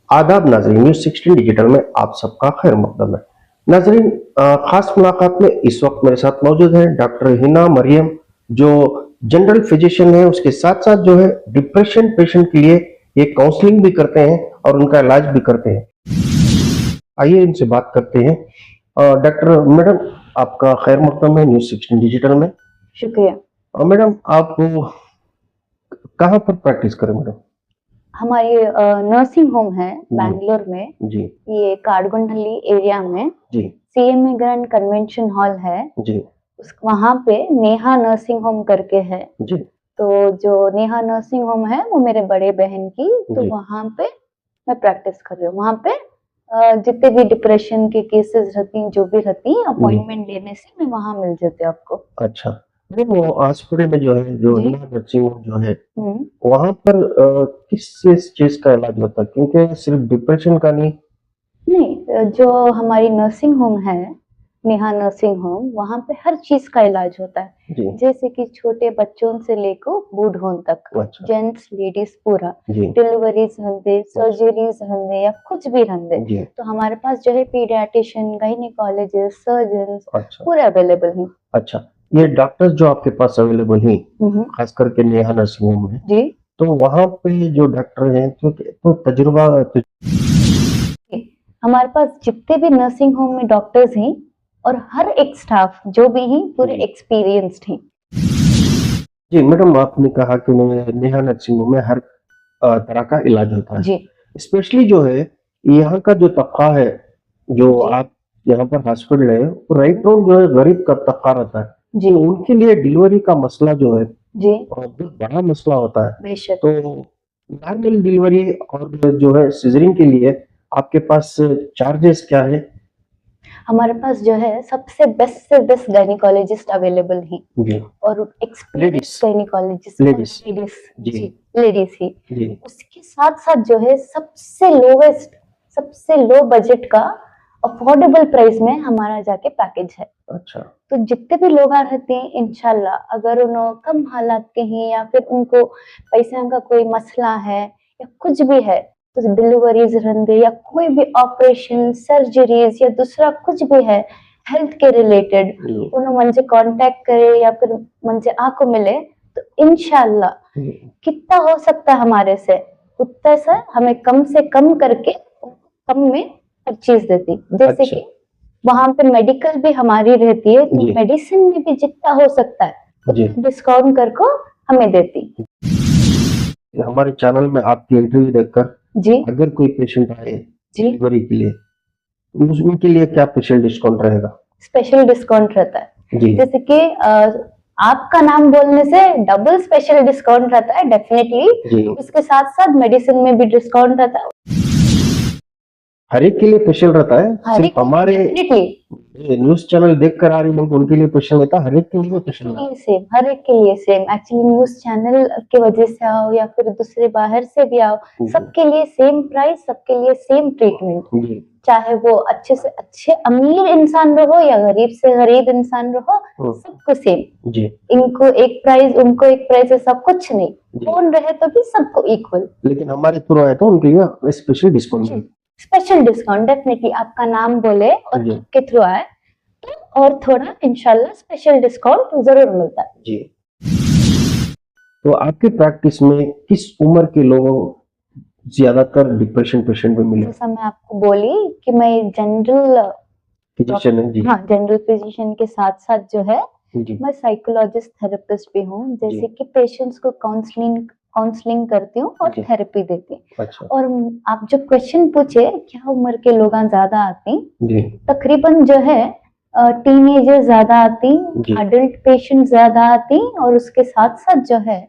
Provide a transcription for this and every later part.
आदाब नाजरीन, news 16 digital में आप सबका खैर मकदम है। नाजरीन, खास मुलाकात में इस वक्त मेरे साथ मौजूद है डॉक्टर हिना मरियम, जो जनरल फिजिशियन है। उसके साथ साथ जो है डिप्रेशन पेशेंट के लिए ये काउंसलिंग भी करते हैं और उनका इलाज भी करते हैं। आइए इनसे बात करते हैं। डॉक्टर मैडम, आपका खैर मकदम है न्यूज़ 16 डिजिटल में। शुक्रिया। मैडम, आप कहाँ पर प्रैक्टिस करें मैडम? हमारी नर्सिंग होम है जी बैंगलोर में, जी ये काडगुंडली एरिया में जी सीएमए ग्रैंड कन्वेंशन हॉल है। जी वहाँ पे नेहा नर्सिंग होम करके है। जी तो जो नेहा नर्सिंग होम है वो मेरे बड़े बहन की, तो जी। वहाँ पे मैं प्रैक्टिस कर रही हूँ। वहाँ पे जितने भी डिप्रेशन के केसेस रहती हैं, जो भी रहती हैं, जी। अपॉइंटमेंट लेने से मैं वहाँ मिल जाती हूँ आपको। अच्छा। नहीं, वो हॉस्पिटल में जो है, जो जी। हिना नर्सिंग होम जो है, हम्म। वहाँ पर किस चीज़ का इलाज होता है? क्योंकि सिर्फ डिप्रेशन का नहीं। नहीं, जो हमारी नर्सिंग होम है, नेहा नर्सिंग होम, वहाँ पे हर चीज का इलाज होता है। जी। जैसे कि छोटे बच्चों से लेकर बूढ़ों तक, अच्छा। जेंट्स लेडीज पूरा, जी। डिलीवरीज रहते, अच्छा। सर्जरीज रहते या कुछ भी रहते, जी। तो हमारे पास जो है पीडियाट्रिशियन, गायनेकोलॉजिस्ट, सर्जन्स अच्छा। पूरे अवेलेबल हैं। अच्छा। ये डॉक्टर्स जो आपके पास अवेलेबल हैं, हम्म। खास करके नेहा नर्सिंग होम में, जी। तो वहाँ पे जो डॉक्टर हैं तो तजुर्बा तो। हमारे पास जितने भी नर्सिंग होम में डॉक्टर्स हैं और हर एक स्टाफ जो भी हैं पूरे जी एक्सपीरियंस्ड हैं। जी मैडम, आपने कहा कि नेहा नर्सिंग होम में हर तरह का इलाज होता है। जी। स्पेशली जो है यहाँ का जो तबका है, जो जी। आप यहाँ पर हॉस्पिटल है, वो राइट राउंड जो है गरीब का तबका रहता है। जी। तो उनके लिए डिलीवरी का मसला जो है जी। बहुत बड़ा मसला होता है। बेशक। तो नॉर्मल डिलीवरी और जो है सिजरिंग के लिए आपके पास चार्जेस क्या है? हमारे पास जो है सबसे बेस्ट से बेस्ट गायनिकोलॉजिस्ट अवेलेबल हैं जी। और लेडीज। एक्सपीरियंस गायनिकोलॉजिस्ट और लेडीज। लेडीज। जी जी। लेडीज ही। जी। उसके साथ साथ जो है सबसे लोवेस्ट, सबसे लो बजट का अफोर्डेबल प्राइस में हमारा जाके पैकेज है। अच्छा। तो जितने भी लोग आ रहते हैं, इंशाल्लाह अगर उन्होंने कम हालात के हैं या फिर उनको पैसा का कोई मसला है या कुछ भी है, तो डिलीवरीज रहते या कोई भी ऑपरेशन, सर्जरीज या दूसरा कुछ भी है हेल्थ के रिलेटेड, जी उन्होंने मुझे कांटेक्ट करे या फिर मुझे आको मिले, तो इंशाल्लाह जी। कितना हो सकता है हमारे से उतना सा हमें कम से कम करके कम में हर चीज देती। जैसे अच्छा। कि वहां पे मेडिकल भी हमारी रहती है, तो जी मेडिसिन में भी जितना हो सकता है जी। उतना डिस्काउंट करके हमें देती। हमारे चैनल में आपकी इंटरव्यू देखकर जी। अगर कोई पेशेंट आए जी। डिलीवरी के लिए, तो उनके लिए क्या स्पेशल डिस्काउंट रहेगा? स्पेशल डिस्काउंट रहता है। जी जैसे कि आपका नाम बोलने से डबल स्पेशल डिस्काउंट रहता है डेफिनेटली। जी। उसके साथ साथ मेडिसिन में भी डिस्काउंट रहता है। हर एक के लिए स्पेशल रहता है, हर सिर्फ एक हमारे डेफिनेटली न्यूज चैनल देख कर आ रही लोग उनके लिए स्पेशल रहता है, हर एक के लिए स्पेशल रहता लिए सेम, हर एक के लिए सेम। एक्चुअली न्यूज चैनल के वजह से आओ या फिर दूसरे बाहर से भी आओ, है। सबके लिए सेम प्राइस, सबके लिए सेम ट्रीटमेंट। जी चाहे वो अच्छे से अच्छे अमीर इंसान रहो या गरीब से गरीब इंसान रहो, हम्म, सबको सेम। जी इनको एक प्राइस, उनको एक प्राइस, ऐसा कुछ नहीं। जी। कौन रहे तो भी सबको इक्वल। लेकिन हमारे थ्रू आए तो उनके लिए स्पेशल डिस्काउंट जी। है। स्पेशल डिस्काउंट डेफिनेटली, आपका नाम बोले और जी आपके थ्रू आए तो और थोड़ा इंशाल्लाह स्पेशल डिस्काउंट जरूर मिलता है। जी। तो आपकी प्रैक्टिस में किस उम्र के लोगों ज्यादातर डिप्रेशन पेशेंट में मिले? जैसा मैं आपको बोली कि मैं जनरल फिजिशियन है। जी हाँ, जनरल फिजिशियन के साथ साथ जो है जी मैं साइकोलॉजिस्ट थेरेपिस्ट भी हूँ। जी जैसे कि पेशेंट्स को काउंसलिंग काउंसलिंग करती हूँ और जी। थेरेपी देती हूँ। अच्छा। और आप जो क्वेश्चन पूछे क्या उम्र के लोग ज्यादा आते हैं, जी तकरीबन जो है टीनेजर ज्यादा आती, जी अडल्ट पेशेंट ज्यादा आती, और उसके साथ साथ जो है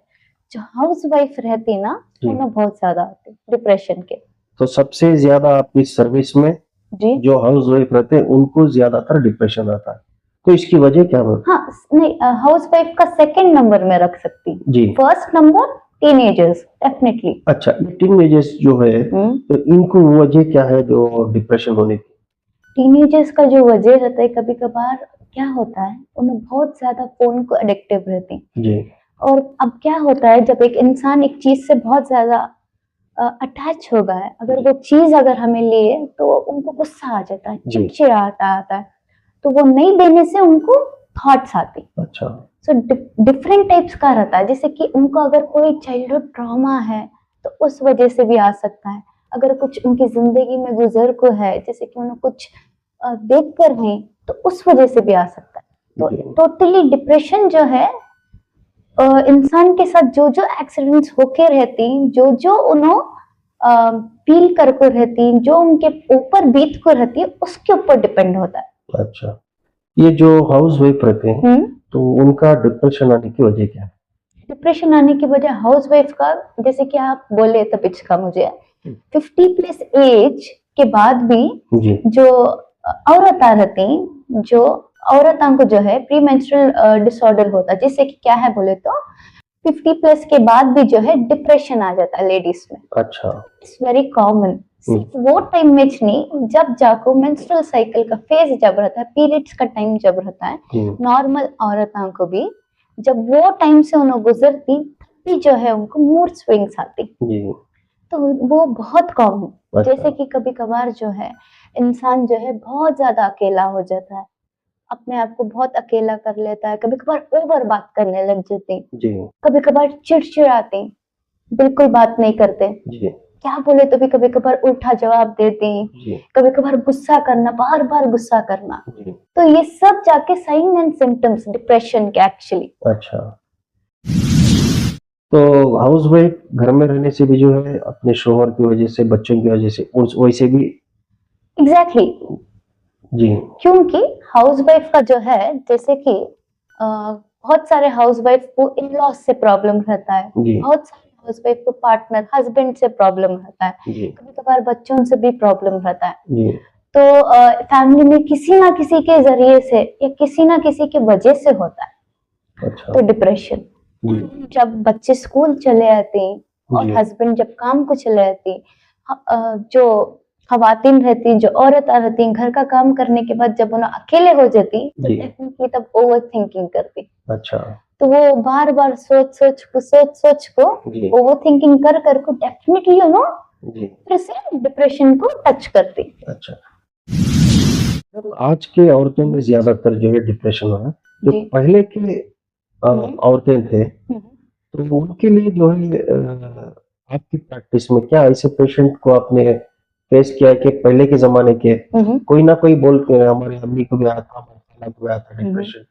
जो हाउस वाइफ रहती ना, जी। उन्हें बहुत ज्यादा आती डिप्रेशन के। तो सबसे ज्यादा आपकी सर्विस में जी। जो हाउस वाइफ रहते हैं उनको ज्यादातर डिप्रेशन आता है, तो इसकी वजह क्या है? हाँ, नहीं, हाउस वाइफ का सेकंड नंबर में रख सकती, जी। First number teenagers definitely. अच्छा, ये टीनेजर्स जो है, तो इनको वजह क्या है जो डिप्रेशन होने की? टीनेजर्स का जो वजह रहता है, कभी कभार क्या होता है उन्हें बहुत ज्यादा फोन को एडिक्टिव रहती। जी और अब क्या होता है जब एक इंसान एक चीज से बहुत ज्यादा अटैच हो गए, अगर वो चीज अगर हमें लिए तो उनको गुस्सा आ जाता है, जी। चिड़चिड़ाता आता है, तो वो नहीं देने से उनको थॉट्स आती। अच्छा। सो डिफरेंट टाइप्स का रहता है, जैसे कि उनको अगर कोई चाइल्डहुड ट्रॉमा है तो उस वजह से भी आ सकता है। अगर कुछ उनकी जिंदगी में गुजर को है, जैसे कि उन्हें कुछ देख कर है, तो उस वजह से भी आ सकता है। तो जी। टोटली डिप्रेशन जो है, इंसान के साथ जो जो एक्सीडेंट्स होके रहती, जो जो उन्होंने फील करके रहती, जो उनके ऊपर बीत को रहती है, उसके ऊपर डिपेंड होता है। अच्छा, ये जो हाउस वाइफ रहते हैं तो उनका डिप्रेशन आने की वजह क्या है? डिप्रेशन आने की वजह हाउस वाइफ का, जैसे कि आप बोले तब इसका मुझे 50+ एज के बाद भी जी। जो औरतें रहती, जो औरतों को जो है प्री मेंस्ट्रुअल डिसऑर्डर होता है, जिससे कि क्या है बोले तो 50+ के बाद भी जो है डिप्रेशन आ जाता है लेडीज में। अच्छा। It's very common. सिर्फ वो टाइम में नहीं, जब जाको मेंस्ट्रुअल साइकिल का फेज जब रहता है, पीरियड्स का टाइम जब रहता है, जी। नॉर्मल औरतों को भी जब वो टाइम से उन्हें गुजरती, तभी जो है उनको मूड स्विंग्स आती। जी। तो वो बहुत कॉमन। अच्छा। जैसे कि कभी कभार जो है इंसान जो है बहुत ज्यादा अकेला हो जाता है, अपने आप को बहुत अकेला कर लेता है, कभी कभार ओवर बात करने लग जाते, जी। कभी कभार चिड़चिड़ाते, बिल्कुल बात नहीं करते, जी। क्या बोले तो भी कभी कभार उल्टा जवाब देते, जी। कभी कभार गुस्सा करना, बार बार गुस्सा करना। जी। तो ये सब जाके साइन एंड सिम्टम्स डिप्रेशन के एक्चुअली। अच्छा, तो हाउस वाइफ घर में रहने से भी जो है अपने शोहर की वजह से, बच्चों की वजह से, उस वैसे भी। एग्जैक्टली। जी। क्योंकि हाउस वाइफ का जो है, जैसे कि बहुत सारे हाउस वाइफ को इन लॉस से प्रॉब्लम रहता है, जी। बहुत सारे हाउस वाइफ को पार्टनर हस्बैंड से प्रॉब्लम रहता है, जी। कभी कभार बच्चों से भी प्रॉब्लम रहता है। जी। तो फैमिली में किसी ना किसी के जरिए से या किसी ना किसी के वजह से होता है। अच्छा। तो डिप्रेशन जी। जब बच्चे स्कूल चले आते हैं और जी। हस्बैंड जब काम को चले आते हैं, जो खवातीन रहती, जो औरत रहती, घर का काम करने के बाद जब उन्हें अकेले हो जाती, तो जी। डेफिनेटली तब ओवर थिंकिंग करती। अच्छा। तो वो बार बार सोच को जी। ओवर थिंकिंग कर को डेफिनेटली जी। फिर से डिप्रेशन को टच करती। अच्छा, आज के औरतों में ज्यादातर जो है डिप्रेशन हो रहा है। जो जी। पहले के औरतें थे हम्म। तो उनके लिए जो है आपकी प्रैक्टिस में क्या ऐसे पेशेंट को आपने फेस किया है कि पहले के जमाने के कोई ना कोई बोल के हमारी अम्मी को भी आया था, हमारे खाला को भी आया था डिप्रेशन,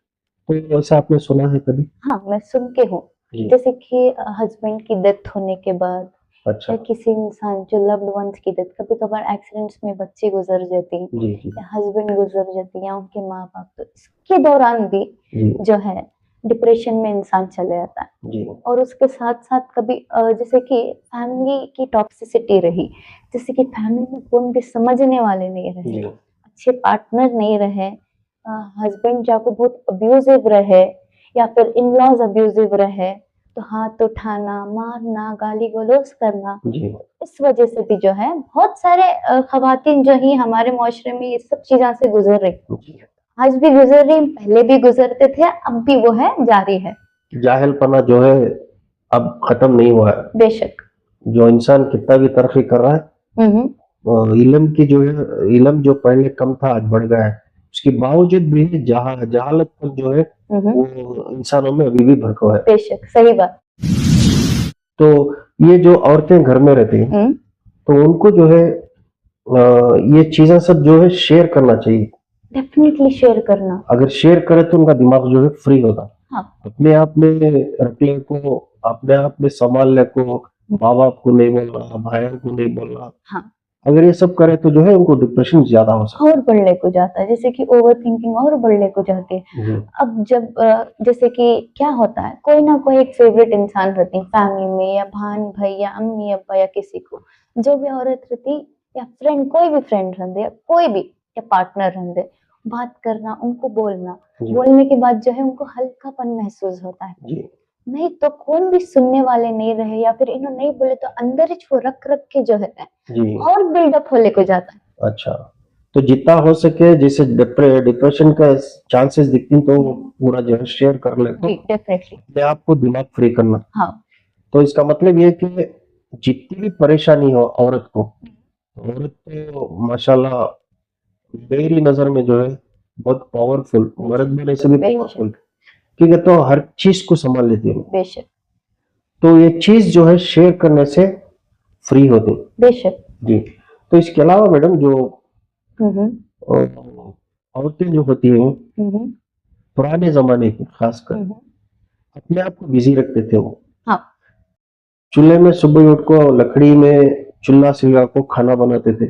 तो ऐसा आपने सुना है कभी? हाँ, मैं सुन के हूँ। जी। जैसे कि हस्बैंड की डेथ होने के बाद अच्छा। या किसी इंसान जो लव्ड वंस की डेथ, कभी कभार एक्सीडेंट्स में बच्चे गुजर जाते हैं जी। जी। या हस्बैंड गुजर जाते हैं या उनके माँ बाप, तो इसके दौरान भी जी। जो है डिप्रेशन में इंसान चले जाता है। जी। और उसके साथ साथ कभी जैसे कि फैमिली की टॉक्सिसिटी रही, जैसे कि फैमिली में कौन भी समझने वाले नहीं रहे, जी। अच्छे पार्टनर नहीं रहे, हस्बैंड जाको बहुत अब्यूजिव रहे या फिर इन लॉज अब्यूजिव रहे, तो हाथ उठाना, मारना, गाली गलौज करना, जी। इस वजह से भी जो है बहुत सारे खवातीन जो ही हमारे मुआशरे में ये सब चीजों से गुजर रही, जी। आज भी गुजर रही, पहले भी गुजरते थे, अब भी वो है जारी है। जाहिलपना जो है अब खत्म नहीं हुआ है। बेशक। जो इंसान कितना भी तरक्की कर रहा है, इल्म की जो है, इल्म जो पहले कम था आज बढ़ गया है, उसके बावजूद भी जहालत पर जो है वो इंसानों में अभी भी भड़का है। बेशक, सही बात। तो ये जो औरतें घर में रहती हैं तो उनको जो है ये चीजें सब जो है शेयर करना चाहिए। डेफिनेटली शेयर करना। अगर शेयर करे तो उनका दिमाग जो है फ्री होगा। हाँ। अपने आप में रखने को, अपने आप में संभालने को, माँ बाप को नहीं बोलना, भाई को नहीं बोलना, हाँ। अगर ये सब करे तो जो है उनको डिप्रेशन ज्यादा हो सकता और बढ़ने को जाता है, जैसे कि ओवर थिंकिंग और बढ़ने को जाती है। है। अब जब जैसे कि क्या होता है, कोई ना कोई एक फेवरेट इंसान रहती है फैमिली में, या भान भाई या अम्मी अब्बा या किसी को, जो भी औरत रहती या फ्रेंड, कोई भी फ्रेंड रहते या कोई भी या पार्टनर रहते, बात करना, उनको बोलना, बोलने के बाद जो है उनको हल्कापन महसूस होता है। जी। नहीं तो कौन भी सुनने वाले नहीं रहे या फिर इन्होंने नहीं बोले तो अंदर ही वो रख के जो है जी। और बिल्डअप होने को जाता है। अच्छा, तो जितना हो सके जिसे डिप्रेशन का चांसेस दिखती तो पूरा जो है शेयर कर ले तो डेफिनेटली अपने आप को दिमाग फ्री करना। हाँ। तो इसका मतलब ये है कि जितनी भी परेशानी हो औरत को, औरत तो माशाल्लाह मेरी नजर में जो है बहुत पावरफुल, मर्द में से भी बेशक पावरफुल, ठीक है, तो हर चीज को संभाल लेती है। बेशक तो ये चीज जो है शेयर करने से फ्री होती है। बेशक। जी। तो इसके अलावा मैडम जो हम्म औरतें जो होती हैं हम्म पुराने जमाने की खासकर हम्म, अपने आप को बिजी रखते थे। वो हाँ चूल्हे में सुबह उठ को लकड़ी में चूल्हा सिलगा को खाना बनाते थे,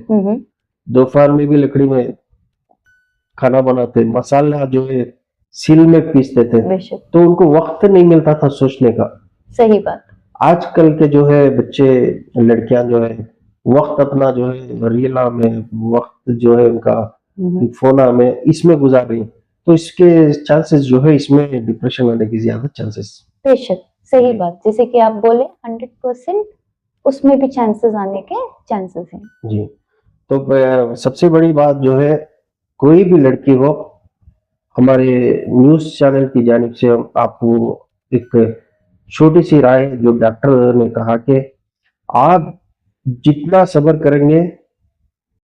दोपहर में भी लकड़ी में खाना बनाते, मसाला जो है सिल में पीसते थे, बेशक तो उनको वक्त नहीं मिलता था सोचने का। सही बात। आजकल के जो है बच्चे लड़कियां जो है वक्त अपना जो है रीला में, वक्त जो है उनका फोना में, इसमें गुजार रही हैं। तो इसके चांसेस जो है इसमें डिप्रेशन आने की ज्यादा चांसेस। बेशक सही जी। बात, जैसे कि आप बोले 100% उसमें भी चांसेस आने के चांसेस हैं। जी। तो सबसे बड़ी बात जो है कोई भी लड़की हो, हमारे न्यूज चैनल की जानिब से हम आपको एक छोटी सी राय, जो डॉक्टर ने कहा कि आप जितना सब्र करेंगे,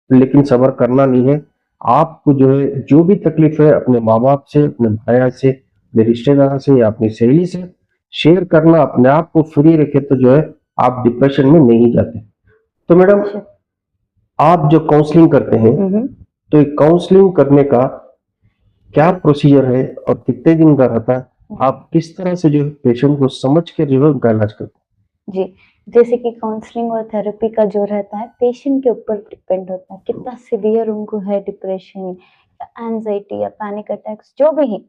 लेकिन सब्र करना नहीं है, आपको जो है जो भी तकलीफ है अपने माँ बाप से, अपने भाई से, अपने रिश्तेदार से या अपनी सहेली से शेयर करना, अपने आप को फ्री रखे, तो जो है आप डिप्रेशन में नहीं जाते। तो मैडम बेशक। आप जो काउंसलिंग करते हैं, तो ये काउंसलिंग करने का क्या प्रोसीजर है और कितने दिन का रहता है? आप किस तरह से जो है पेशेंट को समझ के जो है उनका इलाज करते जी, जैसे कि काउंसलिंग और थेरेपी का जो रहता है पेशेंट के ऊपर डिपेंड होता है कितना सीवियर उनको है डिप्रेशन या एंजाइटी या पैनिक अटैक्स जो भी है,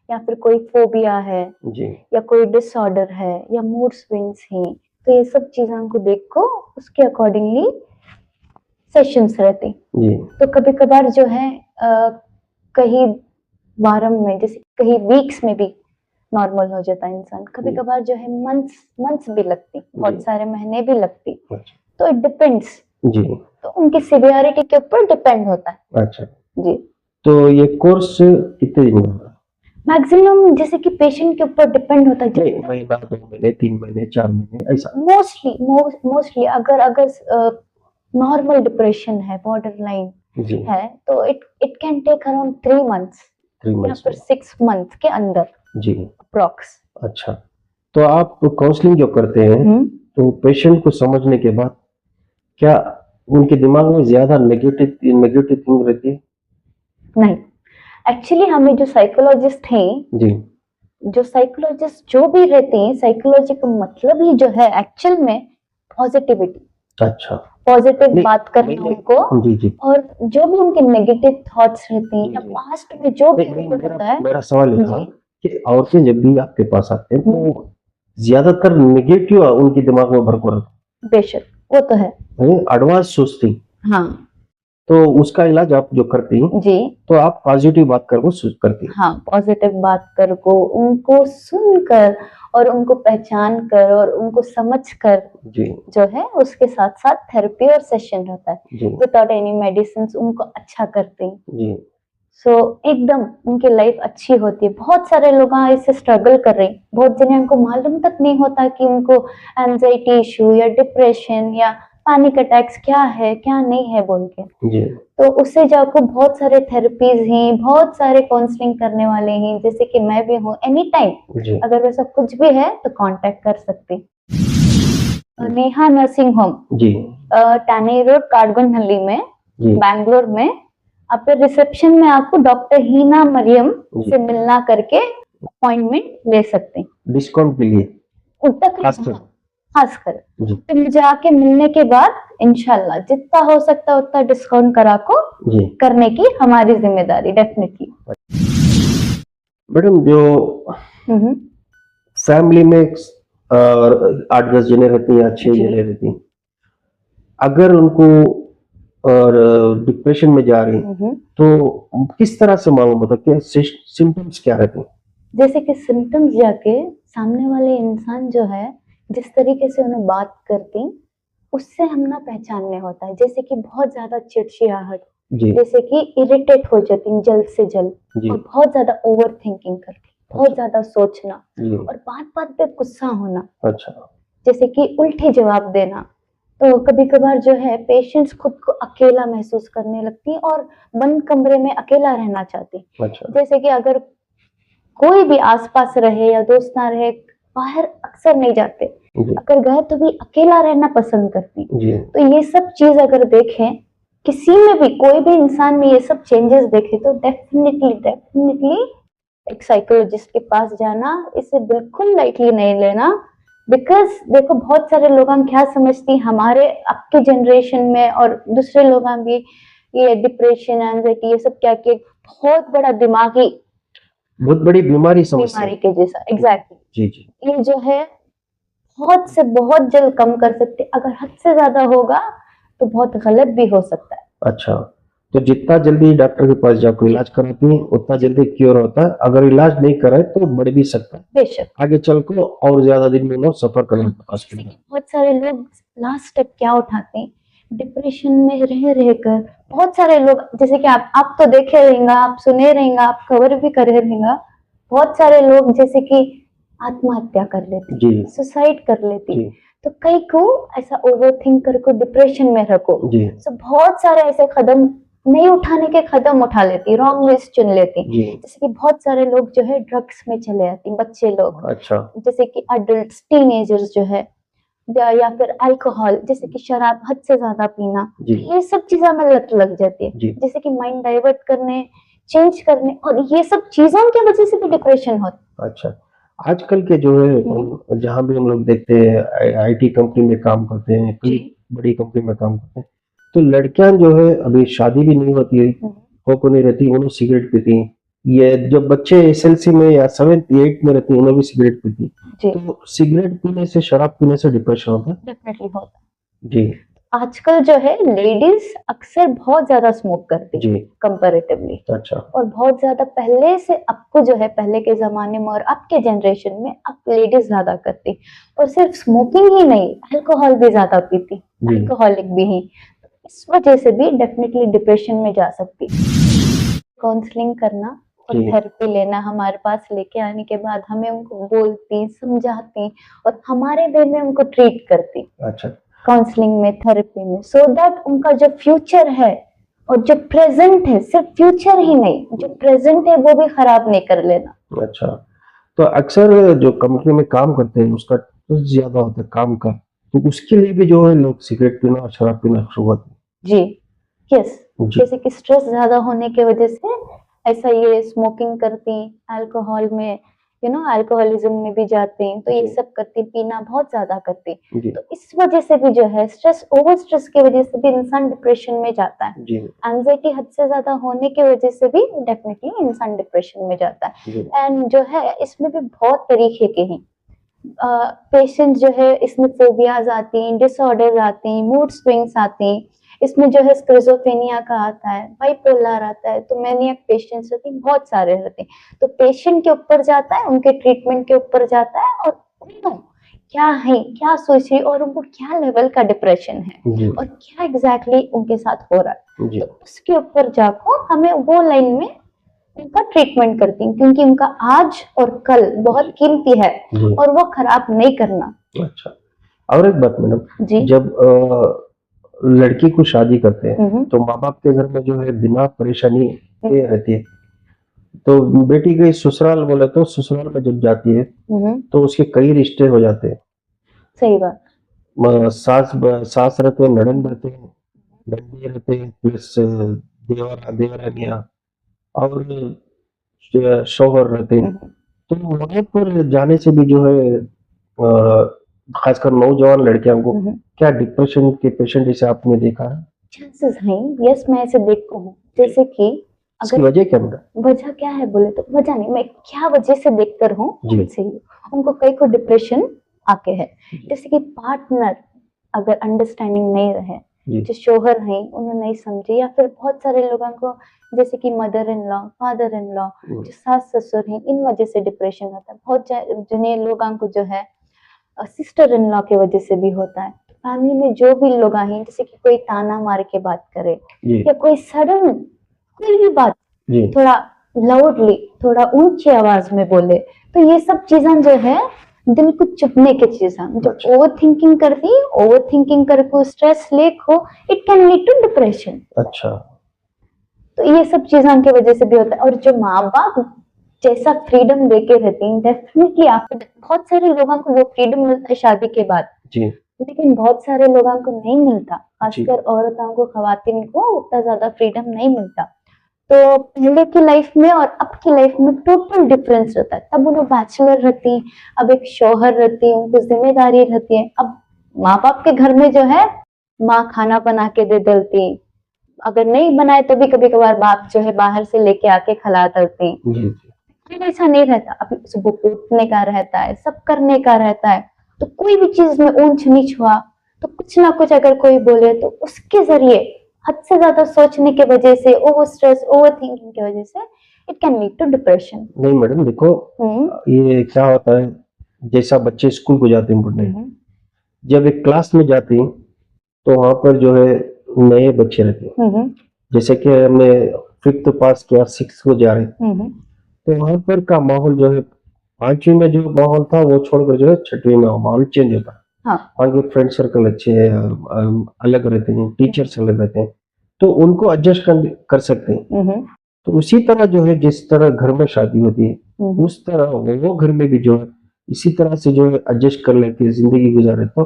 या फिर कोई फोबिया है हैं? जी। या कोई डिसऑर्डर है या मूड स्विंग्स हैं, तो ये सब चीज़ों को देख को उसके अकॉर्डिंगली सेशंस रहते हैं। जी। तो कभी कभार जो है कहीं वारम में, जैसे कहीं वीक्स में भी नॉर्मल हो जाता है इंसान, कभी कभार जो है मंथ्स मंथ्स भी लगती, बहुत जी। सारे महीने भी लगती। अच्छा। तो इट डिपेंड्स, जी। तो उनकी सिवियरिटी के ऊपर डिपेंड होता है। अच्छा। जी, तो ये कोर्स कितने दिन का होगा? मैक्सिमम जैसे कि पेशेंट के ऊपर डिपेंड होता है। नहीं, महीना, 2 महीने, 3 महीने, 4 महीने, ऐसा? मोस्टली अगर अगर नॉर्मल डिप्रेशन है, बॉर्डर लाइन जी। है, तो it it can take around 3 months 3 या मंथ्स फिर में? 6 मंथ के अंदर जी। अप्रॉक्स। अच्छा। तो आप काउंसलिंग जो करते हैं, तो पेशेंट को समझने के बाद क्या उनके दिमाग में ज्यादा नेगेटिव नेगेटिव थिंग रहती है? नहीं, एक्चुअली हमें जो साइकोलॉजिस्ट हैं, जी। जो साइकोलॉजिस्ट जो भी रहते हैं, साइकोलॉजी का मतलब ही जो है एक्चुअल में पॉजिटिविटी, अच्छा। पॉजिटिव नहीं, बात करना मैंने उनको, जी, जी। और जो भी उनके नेगेटिव थॉट्स रहते हैं जी, या जी। पास्ट में जो भी नहीं, उनको होता है। मेरा सवाल ये था जी, कि औरतें जब भी आपके पास आते हैं तो ज्यादातर नेगेटिव उनके दिमाग में भरपूर रहता बेशक वो तो है। है, एडवांस सोचती, हाँ तो उसका इलाज आप जो करती हैं, जी, तो आप पॉजिटिव बात कर वो करती हैं। हाँ पॉजिटिव बात कर को उनको सुनकर और उनको पहचान कर और उनको समझ कर जी। जो है उसके साथ साथ थेरेपी और सेशन रहता है जी। विदाउट एनी मेडिसिन, उनको अच्छा करते हैं। जी। सो एकदम उनकी लाइफ अच्छी होती है। बहुत सारे लोग इससे स्ट्रगल कर रहे हैं, बहुत जने उनको मालूम तक नहीं होता कि उनको एंजाइटी इशू या डिप्रेशन या पैनिक अटैक्स क्या है क्या नहीं है बोल के। जी। तो उससे जाकर बहुत सारे थेरेपीज हैं, बहुत सारे काउंसलिंग करने वाले हैं, जैसे कि मैं भी हूँ। एनी टाइम जी। अगर वैसा कुछ भी है तो कांटेक्ट कर सकते हैं। नेहा नर्सिंग होम, जी। टानी रोड, काडगुनहल्ली में, जी। बैंगलोर में। आप रिसेप्शन में आपको डॉक्टर हीना मरियम जी। से मिलना करके अपॉइंटमेंट ले सकते हैं डिस्काउंट के लिए खासकर? खासकर जी। तो मुझे आके मिलने के बाद इंशाल्लाह जितना हो सकता है उतना डिस्काउंट करा को जी। करने की हमारी जिम्मेदारी डेफिनेटली। मैडम जो फैमिली में 8-10 जने रहती हैं या 6 जी। जने रहती हैं, अगर उनको और डिप्रेशन में जा रही हैं, तो किस तरह से मालूम होता है कि सिम्टम्स क्या रहते हैं? जैसे कि सिम्टम्स जाके सामने वाले इंसान जो है जिस तरीके से उन्हें बात करती उससे हम ना पहचानने होता है। जैसे कि बहुत ज्यादा चिड़चिड़ाहट, जी। जैसे कि इरिटेट हो जाती जल्द से जल्द, जी। और बहुत ज्यादा ओवर थिंकिंग करती, बहुत अच्छा। ज्यादा सोचना जी। और बात बात पे गुस्सा होना, अच्छा। जैसे कि उल्टे जवाब देना, तो कभी कभार जो है पेशेंट्स खुद को अकेला महसूस करने लगती हैं और बंद कमरे में अकेला रहना चाहती हैं। अच्छा। जैसे कि अगर कोई भी आसपास रहे या दोस्त ना रहे, बाहर अक्सर नहीं जाते, जी। अगर गए तो भी अकेला रहना पसंद करती हैं। जी। तो ये सब चीज अगर देखें, किसी में भी कोई भी इंसान में ये सब चेंजेस देखे तो डेफिनेटली एक साइकोलॉजिस्ट के पास जाना, इसे बिल्कुल लाइटली नहीं लेना। बिकॉज देखो बहुत सारे लोग हम क्या समझती हैं, हमारे आपके जनरेशन में और दूसरे लोग भी ये डिप्रेशन, एंजाइटी, ये सब क्या कि एक बहुत बड़ा दिमागी बहुत बड़ी बीमारी समझते बीमारी हैं। के जैसा। एग्जैक्टली जी जी। ये जो है बहुत से बहुत जल्द कम कर सकते हैं। अगर हद से ज्यादा होगा तो बहुत गलत भी हो सकता है। अच्छा, तो जितना जल्दी डॉक्टर के पास जाकर इलाज कराती हैं उतना जल्दी क्योर होता है। अगर इलाज नहीं कराए तो बढ़ भी सकता है, बेशक आगे चल को और ज्यादा दिन में लोग सफर करना हॉस्पिटल में। बहुत सारे लोग लास्ट स्टेप क्या उठाते हैं, डिप्रेशन में रह रहकर बहुत सारे लोग, जैसे कि आप तो देखे रहेंगे, आप सुने रहेंगे, आप कवर भी करे रहेंगे, बहुत सारे लोग जैसे कि आत्महत्या कर लेते, जी सुसाइड कर लेती। जी तो कई को ऐसा ओवर थिंक करके डिप्रेशन में रखो, जी तो बहुत सारे ऐसे कदम नहीं उठाने के कदम उठा लेती, रॉन्ग लिस्ट चुन लेती। जी। जैसे कि बहुत सारे लोग जो है ड्रग्स में चले जाते, बच्चे लोग, अच्छा जैसे कि अडल्ट, टीनेजर्स जो है, या फिर अल्कोहल, जैसे कि शराब हद से ज्यादा पीना, जी ये सब चीजें हमें लत लग जाती है। जी। जैसे कि माइंड डाइवर्ट करने, चेंज करने, और ये सब चीजों की वजह से भी डिप्रेशन होता अच्छा, आजकल के जो है जहाँ भी हम लोग देखते हैं आईटी कंपनी में काम करते हैं, जी। कई बड़ी कंपनी में काम करते हैं, तो लड़कियां जो है अभी शादी भी नहीं होती है, है। हो को नहीं रहती, उन्होंने सिगरेट पीती हैं। ये जब बच्चे एसएलसी में या 7th 8th में रहती हैं उन्हें भी सिगरेट पीती हैं। जी तो सिगरेट पीने से, शराब पीने से डिप्रेशन होता है। डेफिनेटली होता है। जी आजकल जो है लेडीज अक्सर बहुत ज्यादा स्मोक करती जी। कंपैरेटिवली, अच्छा और बहुत ज्यादा पहले से आपको जो है, पहले के जमाने में और अब के जनरेशन में अब लेडीज ज्यादा करती, और सिर्फ स्मोकिंग ही नहीं, अल्कोहल भी ज्यादा पीती, जी अल्कोहलिक भी ही। इस वजह से भी डेफिनेटली डिप्रेशन में जा सकती। काउंसलिंग करना और जी थेरेपी लेना, हमारे पास लेके आने के बाद हमें उनको बोलती, समझाती और हमारे वे में उनको ट्रीट करती, अच्छा काउंसलिंग में, थेरेपी में, सो दैट उनका जो फ्यूचर है और जो प्रेजेंट है, सिर्फ फ्यूचर ही नहीं, जो प्रेजेंट है वो भी खराब नहीं कर लेना। अच्छा। तो अक्सर जो कंपनी में काम करते हैं उसका तो ज्यादा होता है काम का, तो उसके लिए भी जो है लोग सिगरेट पीना और शराब पीना शुरू करते जी यस, जी। जैसे कि स्ट्रेस ज्यादा होने की वजह से ऐसा ये स्मोकिंग करती, अल्कोहल में, अल्कोहलिज्म में भी जाते हैं, तो ये जी। सब करती, पीना बहुत ज्यादा करती। जी तो इस वजह से भी जो है स्ट्रेस, ओवर स्ट्रेस की वजह से भी इंसान डिप्रेशन में जाता है। जी एंजाइटी हद से ज्यादा होने की वजह से भी डेफिनेटली इंसान डिप्रेशन में जाता है। जी एंड जो है इसमें भी बहुत तरीके के हैं। पेशेंट जो है इसमें फोबियाज आती हैं, डिसऑर्डर आते हैं, मूड स्विंग्स आते हैं, इसमें जो है स्किज़ोफ्रेनिया का आता है, बाइपोलर आता है, तो मैनियक पेशेंट्स होते हैं, बहुत सारे रहते हैं। तो पेशेंट के ऊपर जाता है, उनके ट्रीटमेंट के ऊपर जाता है, और उनको क्या है, क्या सोच रही, और उनको क्या लेवल का डिप्रेशन है जी और क्या एग्जैक्टली उनके साथ हो रहा है, जी तो उसके ऊपर जाकर हमें वो लाइन में उनका ट्रीटमेंट करती हूँ, क्योंकि उनका आज और कल बहुत कीमती है जी। और वो खराब नहीं करना। अच्छा, और एक बात मैडम, जी जब लड़की को शादी करते हैं हम्म तो माँ बाप के घर में जो है बिना परेशानी के रहती है, तो बेटी गई ससुराल, बोले तो ससुराल में जब जाती है तो उसके कई रिश्ते हो जाते हैं। सही बात। सास रहते हैं, ननद रहते हैं, नंदी रहते हैं, प्लस देवरानियां और शौहर रहते हैं। तो वहां पर जाने से भी जो है खासकर नौजवान लड़कियों को क्या डिप्रेशन के पेशेंट जैसे आपने देखा है, चांसेस हैं, यस, मैं ऐसे देखती हूँ। जैसे कि इसकी अगर वजह क्या मैडम? वजह क्या है बोले तो वजह नहीं, मैं क्या वजह से देख कर हूँ जी। उनसे ही, उनको कई को डिप्रेशन आके है। जैसे कि पार्टनर अगर अंडरस्टैंडिंग नहीं रहे, जी जो शोहर हैं उन्हें नहीं समझे, या फिर बहुत सारे लोगों को जैसे कि mother in law, father in law, जो सास ससुर हैं, इन वजह से डिप्रेशन होता है। बहुत जिन्हें लोगों को जो है सिस्टर इन लॉ की वजह से भी होता है। फैमिली में जो भी लोग हैं, जैसे कि कोई ताना मार के बात करे जी या कोई सडन कोई भी बात जी थोड़ा लाउडली, थोड़ा ऊंची आवाज में बोले, तो ये सब चीजें जो है दिल को चुभने की चीज है। जब अच्छा। ओवर थिंकिंग करती, ओवर थिंकिंग करके स्ट्रेस लेक हो, it can lead to depression. अच्छा। तो ये सब चीजों की वजह से भी होता है। और जो माँ बाप जैसा फ्रीडम देके रहते हैं, डेफिनेटली आपको बहुत सारे लोगों को वो फ्रीडम मिलता है शादी के बाद, जी। लेकिन बहुत सारे लोगों को नहीं मिलता, जी। खासकर औरतों को, खवातीन को उतना ज्यादा फ्रीडम नहीं मिलता। तो पहले की लाइफ में और अब की लाइफ में टोटल डिफरेंस रहता है। तब वो लोग बैचलर रहती, अब एक शौहर रहती है, उनको जिम्मेदारी रहती है। अब माँ बाप के घर में जो है, माँ खाना बना के दे देती, अगर नहीं बनाए तो भी कभी कभार बाप जो है बाहर से लेके आके खिला देती। जी। फिर ऐसा नहीं रहता, अभी सुबह उठने का रहता है, सब करने का रहता है। तो कोई भी चीज में ऊंच नीच हुआ तो कुछ ना कुछ अगर कोई बोले तो उसके जरिए हद से ज्यादा सोचने की वजह से, ओवर स्ट्रेस, ओवर थिंकिंग की वजह से it can lead to depression. नहीं मैडम देखो, ये क्या होता है, जैसा बच्चे स्कूल को जाते हैं पढ़ने, जब एक क्लास में जाते हैं तो वहां पर जो है नए बच्चे रहते हैं। जैसे कि हमने फिफ्थ पास किया, सिक्स को जा रहे हैं, तो वहां पर का माहौल जो है, पांचवी में जो माहौल था वो छोड़कर जो है छठवीं में माहौल चेंज होता है। हाँ। वहाँ के फ्रेंड सर्कल अच्छे हैं, अलग रहते हैं, टीचर्स अलग रहते हैं, तो उनको एडजस्ट कर सकते हैं। तो उसी तरह जो है, जिस तरह घर में शादी होती है उस तरह वो घर में भी जो है इसी तरह से जो है एडजस्ट कर लेके जिंदगी गुजारे, तो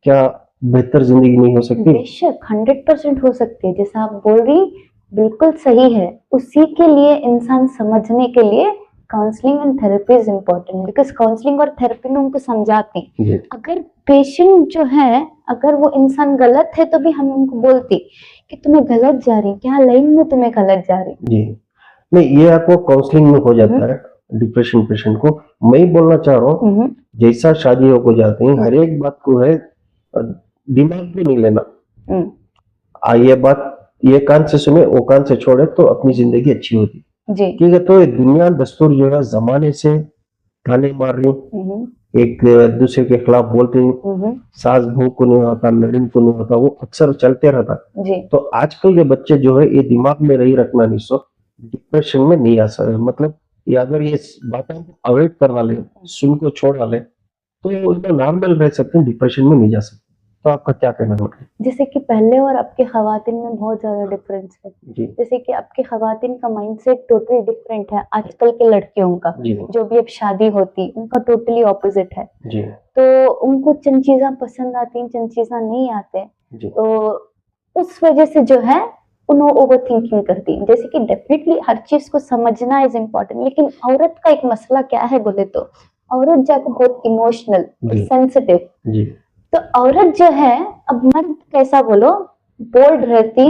क्या बेहतर जिंदगी नहीं हो सकती? बेशक 100% हो सकती है। जैसा आप बोल रही, बिल्कुल सही है। उसी के लिए इंसान समझने के लिए counselling and therapy is important, because counselling और थेरेपी में उनको समझाते हैं। जी। अगर पेशेंट जो है, अगर वो इंसान गलत है तो भी हम उनको बोलती कि तुम्हें गलत जा रही, क्या लाइन में तुम्हें गलत जा रही। जी। नहीं, ये आपको काउंसलिंग में हो जाता है डिप्रेशन पेशेंट को। मैं ही बोलना चाह रहा हूँ, जैसा शादी हो जाते हैं, हर एक बात को है दिमाग में नहीं लेना। ये बात ये कान से सुने वो कान से छोड़े तो अपनी जिंदगी अच्छी होती। जी। ठीक है, तो ये दुनिया दस्तूर जो है जमाने से ताने मार रही, एक दूसरे के खिलाफ बोलते हैं, सास बहू को नहीं होता, नड़िन को नहीं होता, वो अक्सर चलते रहता। जी। तो आजकल के बच्चे जो है ये दिमाग में नहीं रखना, नहीं सो डिप्रेशन में नहीं आ सकते। मतलब ये अगर ये बातें अवॉइड करवा ले, सुन को छोड़ ले, तो उसमें नॉर्मल रह सकते हैं, डिप्रेशन में नहीं जा सकते। तो आपका क्या कहना है? जैसे कि पहले और अब के खवातीन में बहुत ज्यादा डिफरेंस है। जी। जैसे कि अब के खवातीन का माइंडसेट टोटली डिफरेंट है आजकल के लड़कियों का। जी। जो भी अब शादी होती उनका टोटली ऑपोजिट है। जी। तो उनको चंद चीजें पसंद आती हैं, चंद चीजें नहीं आते। जी। तो उस वजह से जो है उन्हें ओवर थिंकिंग करती है। जैसे कि डेफिनेटली हर चीज को समझना इज इम्पोर्टेंट, लेकिन औरत का एक मसला क्या है बोले तो, औरत जाकर बहुत इमोशनल, सेंसिटिव। जी। तो औरत जो है, अब मर्द कैसा बोलो, बोल्ड रहती,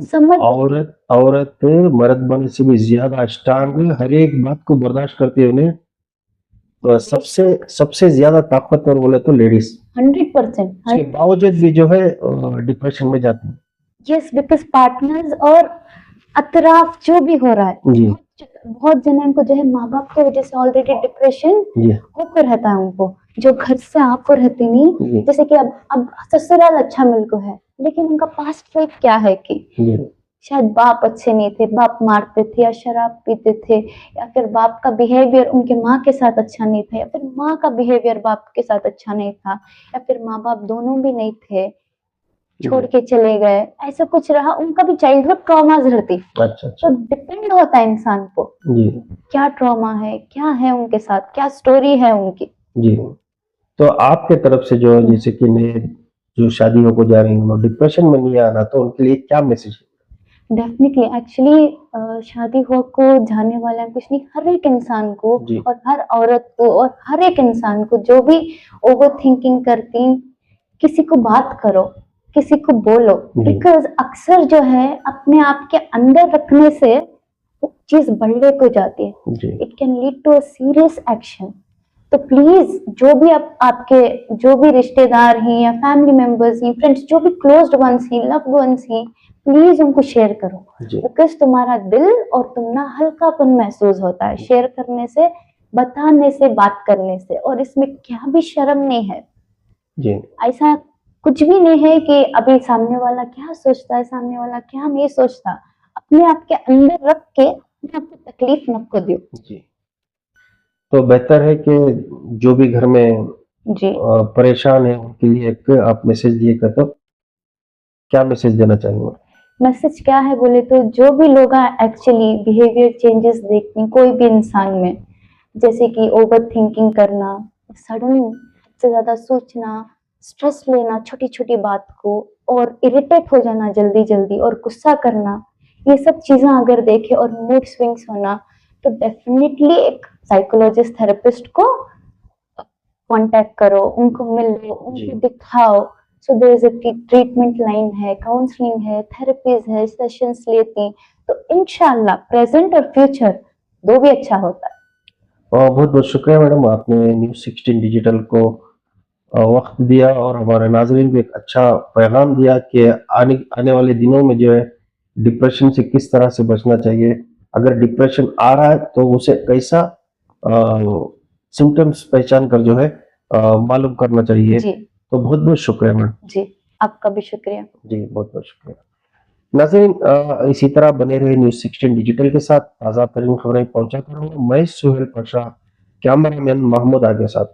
समझ। औरत मर्द बनने से भी ज्यादा स्ट्रांग, हर एक बात को बर्दाश्त करती है। उन्हें तो सबसे सबसे ज्यादा ताकतवर बोले तो लेडीज 100%। उसके बावजूद भी जो है डिप्रेशन में जाती है। यस, बिकॉज पार्टनर्स और अतराफ जो भी हो रहा है, जी। बहुत जन को जो है माँ बाप की वजह से ऑलरेडी डिप्रेशन होकर रहता है उनको, जो घर से आपको रहते नहीं। जैसे कि अब ससुराल अच्छा मिलको है, लेकिन उनका पास्ट लाइफ क्या है कि शायद बाप अच्छे नहीं थे, बाप मारते थे या शराब पीते थे, या फिर बाप का बिहेवियर उनके माँ के साथ अच्छा नहीं था, या फिर माँ का बिहेवियर बाप के साथ अच्छा नहीं था, या फिर माँ बाप दोनों भी नहीं थे, छोड़ के चले गए, ऐसा कुछ रहा। उनका भी चाइल्डहुड ट्रॉमाज रहती। अच्छा। तो डिपेंड होता है इंसान को जी। क्या ट्रॉमा है, क्या है उनके साथ, क्या स्टोरी है उनकी। जी। तो आपके तरफ से जो जैसे कि नए जो शादियों को जा रही हैं डिप्रेशन में नहीं आना, तो उनके लिए क्या मैसेज है? डेफिनेटली, एक्चुअली शादी हो को जाने वाला कुछ नहीं, हर एक इंसान को और हर औरत को और हर एक इंसान को जो भी ओवर थिंकिंग करती, किसी को बात करो, किसी को बोलो, बिकॉज अक्सर जो है अपने आप के अंदर रखने से चीज बढ़ने को जाती है। It can lead to a serious action. तो प्लीज जो भी आपके जो भी रिश्तेदार हैं या फैमिली मेंबर्स हैं, फ्रेंड्स, जो भी क्लोज्ड वंस हैं, लव्ड वंस हैं, प्लीज उनको शेयर करो, बिकॉज तुम्हारा दिल और तुम ना हल्कापन महसूस होता है शेयर करने से, बताने से, बात करने से। और इसमें क्या भी शर्म नहीं है जी। ऐसा कुछ भी नहीं है कि अभी सामने वाला क्या सोचता है, सामने वाला क्या नहीं सोचता, अपने आप के अंदर रख के अपने आप को तकलीफ न को दो जी। तो बेहतर है कि जो भी घर में जी। परेशान है उनके लिए एक आप मैसेज दिएगा, तो क्या मैसेज देना चाहेंगे? मैसेज क्या है बोले तो जो भी लोग एक्चुअली बिहेवियर चेंजेस देखते हैं कोई भी इंसान में, जैसे कि ओवर थिंकिंग करना, सडन से ज्यादा सोचना, स्ट्रेस लेना छोटी छोटी बात को, और इरिटेट हो जाना जल्दी जल्दी, और गुस्सा करना, ये सब चीजें अगर देखे और मूड स्विंग्स होना, तो डेफिनेटली एक साइकोलॉजिस्ट थेरेपिस्ट को कांटेक्ट करो, उनको मिलो, जी। उनको दिखाओ। So there is a treatment line है, काउंसलिंग है, थेरेपीज है, सेशंस लेती, तो इंशाल्लाह प्रेजेंट और फ्यूचर दो भी अच्छा होता है। और बहुत बहुत शुक्रिया मैडम, आपने न्यूज़ 16 डिजिटल को वक्त दिया और हमारे नाजरीन को एक अच्छा पैगाम दिया कि आने आने वाले दिनों में जो है डिप्रेशन से किस तरह से बचना चाहिए, अगर डिप्रेशन आ रहा है तो उसे कैसा सिम्टम्स पहचान कर जो है मालूम करना चाहिए। जी। तो बहुत बहुत शुक्रिया मैडम। जी, आपका भी शुक्रिया। जी बहुत बहुत शुक्रिया। नाज़रीन, इसी तरह बने रहे न्यूज़ 16 डिजिटल के साथ, ताज़ा तरीन खबरें पहुंचाता रहूँगा मैं, सुहेल पशा, कैमरामैन महमूद आगे साथ।